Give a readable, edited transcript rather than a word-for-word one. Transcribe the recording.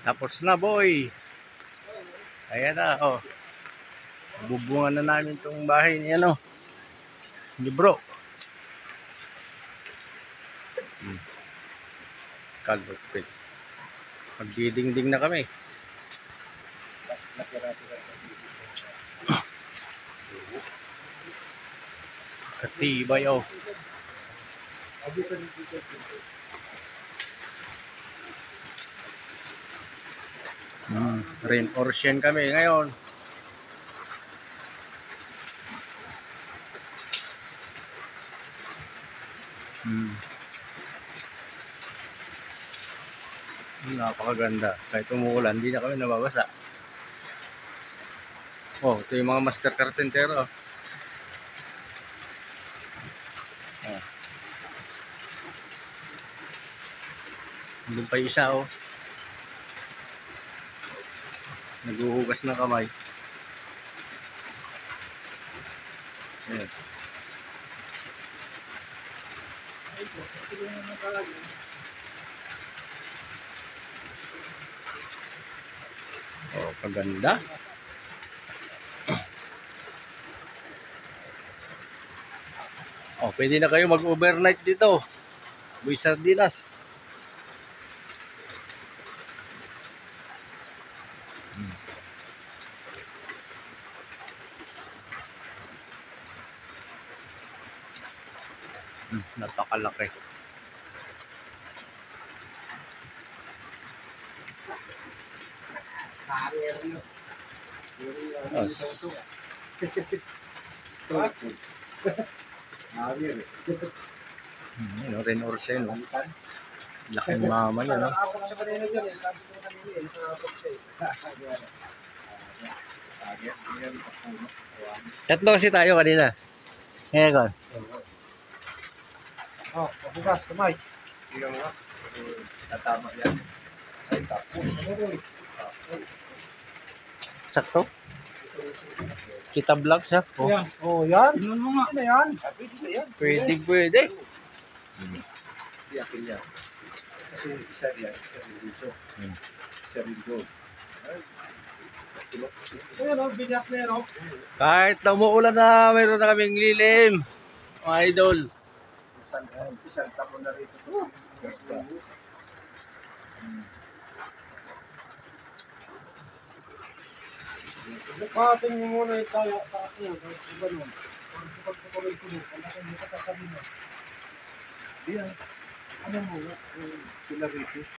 Tapos na, boy. Ayan na, oh. Bubungan na namin itong bahay ni ano. Ni bro. Kalupit. Magdidingding na kami. Katibay, oh. Rain or shine kami ngayon. Napakaganda. Kahit umuulan, hindi na kami nababasa. Oh, ito yung mga master carpentero. Oh. Doon pa isa, oh. Naghuhugas ng kamay. Ayan. Oh, kaganda. Oh, pwede na kayo mag-overnight dito. Boy Sardinas. Napakalaki. Rin or shine, no? Laking mama niya, no? Tatlo kasi tayo kanina. Ngayon. Oh, mabugas, kamay. Hindi nga. Tatama yan. Ay, tapos. Sakto? Kita vlog siya. Oh. Yan. Oh, yan. Tingnan mo nga. Ano yan? Pwede na yan. Pwede, pwede. Iyakin niya. Kasi isa riyan. Isa rin dito. Isa rin doon. Ayan o, binyak na yan o. Kahit na umuulan na, mayroon na kaming lilim. Mga idol. Isang tapo na rito. Pating mo muna yung tayo sa akin. Iba nun. Pagpapagpapagay ko nun. Ang aking mukha sasabihin mo. Diyan. Ano mo? Sila rito.